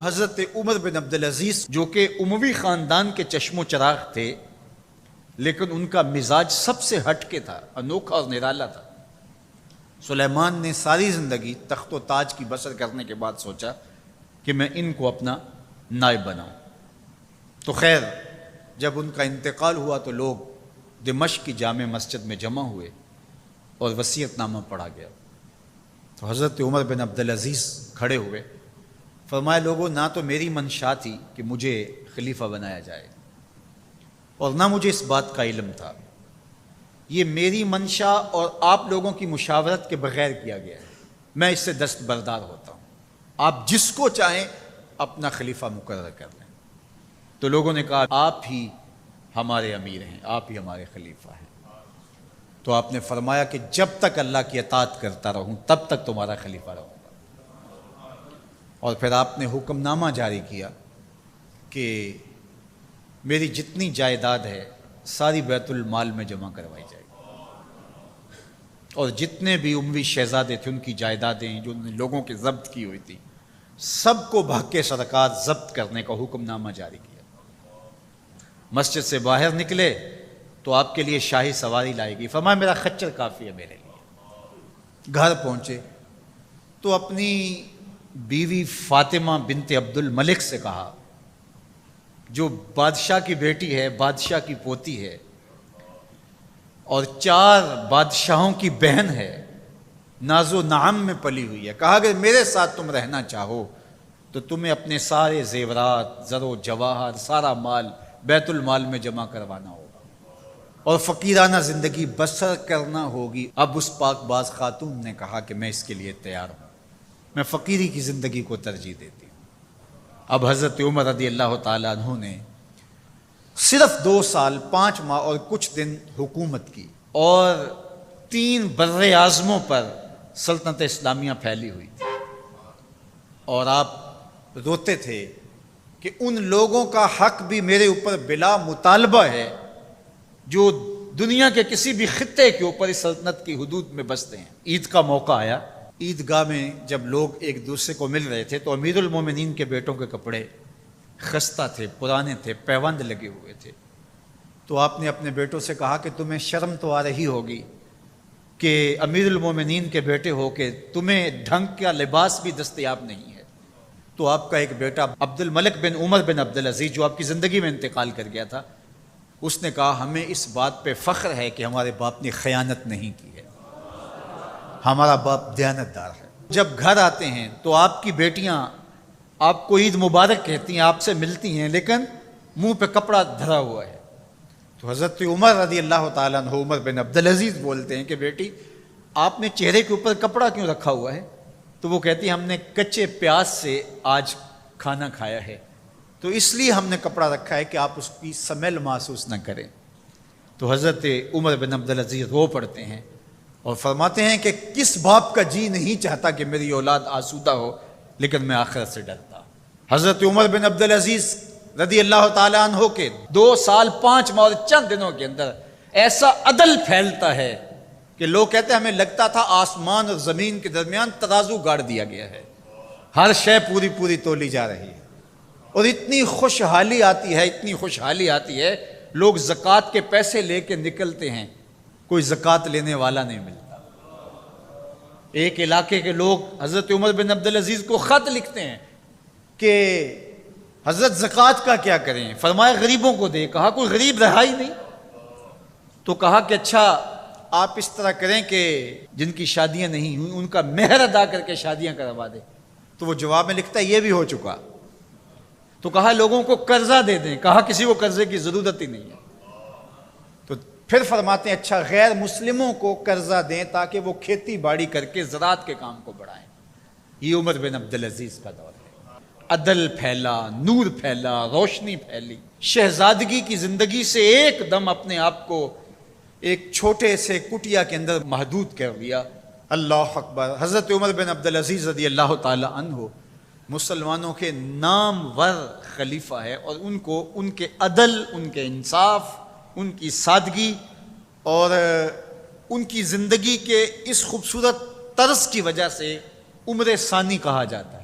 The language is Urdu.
حضرت عمر بن عبدالعزیز جو کہ اموی خاندان کے چشم و چراغ تھے، لیکن ان کا مزاج سب سے ہٹ کے تھا، انوکھا اور نرالا تھا۔ سلیمان نے ساری زندگی تخت و تاج کی بسر کرنے کے بعد سوچا کہ میں ان کو اپنا نائب بناؤں۔ تو خیر، جب ان کا انتقال ہوا تو لوگ دمشق کی جامع مسجد میں جمع ہوئے اور وصیت نامہ پڑھا گیا۔ تو حضرت عمر بن عبدالعزیز کھڑے ہوئے، فرمایا لوگوں، نہ تو میری منشا تھی کہ مجھے خلیفہ بنایا جائے اور نہ مجھے اس بات کا علم تھا، یہ میری منشا اور آپ لوگوں کی مشاورت کے بغیر کیا گیا ہے، میں اس سے دستبردار ہوتا ہوں، آپ جس کو چاہیں اپنا خلیفہ مقرر کر لیں۔ تو لوگوں نے کہا آپ ہی ہمارے امیر ہیں، آپ ہی ہمارے خلیفہ ہیں۔ تو آپ نے فرمایا کہ جب تک اللہ کی اطاعت کرتا رہوں تب تک تمہارا خلیفہ رہوں گا۔ اور پھر آپ نے حکم نامہ جاری کیا کہ میری جتنی جائیداد ہے ساری بیت المال میں جمع کروائی جائے گی، اور جتنے بھی اموی شہزادے تھے ان کی جائیدادیں جو انہوں نے لوگوں کے ضبط کی ہوئی تھی سب کو بھگ کے سرکار ضبط کرنے کا حکم نامہ جاری کیا۔ مسجد سے باہر نکلے تو آپ کے لیے شاہی سواری لائے گی، فرمایا میرا خچر کافی ہے میرے لیے۔ گھر پہنچے تو اپنی بیوی فاطمہ بنت عبد الملک سے کہا، جو بادشاہ کی بیٹی ہے، بادشاہ کی پوتی ہے اور 4 بادشاہوں کی بہن ہے، ناز و نعم میں پلی ہوئی ہے، کہا کہ میرے ساتھ تم رہنا چاہو تو تمہیں اپنے سارے زیورات، زر و جواہر، سارا مال بیت المال میں جمع کروانا ہوگا اور فقیرانہ زندگی بسر کرنا ہوگی۔ اب اس پاک باز خاتون نے کہا کہ میں اس کے لیے تیار ہوں، میں فقیری کی زندگی کو ترجیح دیتی ہوں۔ اب حضرت عمر رضی اللہ تعالیٰ عنہ نے صرف 2 سال 5 ماہ اور کچھ دن حکومت کی، اور 3 بر اعظموں پر سلطنت اسلامیہ پھیلی ہوئی تھی، اور آپ روتے تھے کہ ان لوگوں کا حق بھی میرے اوپر بلا مطالبہ ہے جو دنیا کے کسی بھی خطے کے اوپر اس سلطنت کی حدود میں بستے ہیں۔ عید کا موقع آیا، عیدگاہ میں جب لوگ ایک دوسرے کو مل رہے تھے تو امیر المومنین کے بیٹوں کے کپڑے خستہ تھے، پرانے تھے، پیوند لگے ہوئے تھے۔ تو آپ نے اپنے بیٹوں سے کہا کہ تمہیں شرم تو آ رہی ہوگی کہ امیر المومنین کے بیٹے ہو کے تمہیں ڈھنگ کا لباس بھی دستیاب نہیں ہے۔ تو آپ کا ایک بیٹا عبد الملک بن عمر بن عبدالعزیز جو آپ کی زندگی میں انتقال کر گیا تھا، اس نے کہا ہمیں اس بات پہ فخر ہے کہ ہمارے باپ نے خیانت نہیں کی ہے، ہمارا باپ دیانتدار ہے۔ جب گھر آتے ہیں تو آپ کی بیٹیاں آپ کو عید مبارک کہتی ہیں، آپ سے ملتی ہیں، لیکن منہ پہ کپڑا دھرا ہوا ہے۔ تو حضرت عمر رضی اللہ تعالیٰ عنہ عمر بن عبدالعزیز بولتے ہیں کہ بیٹی آپ نے چہرے کے اوپر کپڑا کیوں رکھا ہوا ہے؟ تو وہ کہتی ہے ہم نے کچے پیاز سے آج کھانا کھایا ہے تو اس لیے ہم نے کپڑا رکھا ہے کہ آپ اس کی سمیل محسوس نہ کریں۔ تو حضرت عمر بن عبدالعزیز رو پڑتے ہیں اور فرماتے ہیں کہ کس باپ کا جی نہیں چاہتا کہ میری اولاد آسودہ ہو، لیکن میں آخرت سے ڈرتا ہوں۔ حضرت عمر بن عبدالعزیز رضی اللہ تعالیٰ عنہ کے 2 سال 5 ماہ اور چند دنوں کے اندر ایسا عدل پھیلتا ہے کہ لوگ کہتے ہیں ہمیں لگتا تھا آسمان اور زمین کے درمیان ترازو گاڑ دیا گیا ہے، ہر شے پوری تولی جا رہی ہے، اور اتنی خوشحالی آتی ہے، اتنی خوشحالی آتی ہے، لوگ زکوٰۃ کے پیسے لے کے نکلتے ہیں، کوئی زکوٰۃ لینے والا نہیں ملتا۔ ایک علاقے کے لوگ حضرت عمر بن عبدالعزیز کو خط لکھتے ہیں کہ حضرت زکوٰۃ کا کیا کریں؟ فرمایا غریبوں کو دے۔ کہا کوئی غریب رہا ہی نہیں؟ تو کہا کہ اچھا آپ اس طرح کریں کہ جن کی شادیاں نہیں ہوئی ان کا مہر ادا کر کے شادیاں کروا دیں۔ تو وہ جواب میں لکھتا ہے یہ بھی ہو چکا۔ تو کہا لوگوں کو قرضہ دے دیں۔ کہا کسی کو قرضے کی ضرورت ہی نہیں ہے۔ تو پھر فرماتے ہیں اچھا غیر مسلموں کو قرضہ دیں تاکہ وہ کھیتی باڑی کر کے زراعت کے کام کو بڑھائیں۔ یہ عمر بن عبدالعزیز کا دور ہے۔ عدل پھیلا، نور پھیلا، روشنی پھیلی۔ شہزادگی کی زندگی سے ایک دم اپنے آپ کو ایک چھوٹے سے کٹیا کے اندر محدود کر لیا۔ اللہ اکبر۔ حضرت عمر بن عبدالعزیز رضی اللہ تعالی عنہ مسلمانوں کے نامور خلیفہ ہے، اور ان کو ان کے عدل، ان کے انصاف، ان کی سادگی اور ان کی زندگی کے اس خوبصورت طرز کی وجہ سے عمر ثانی کہا جاتا ہے۔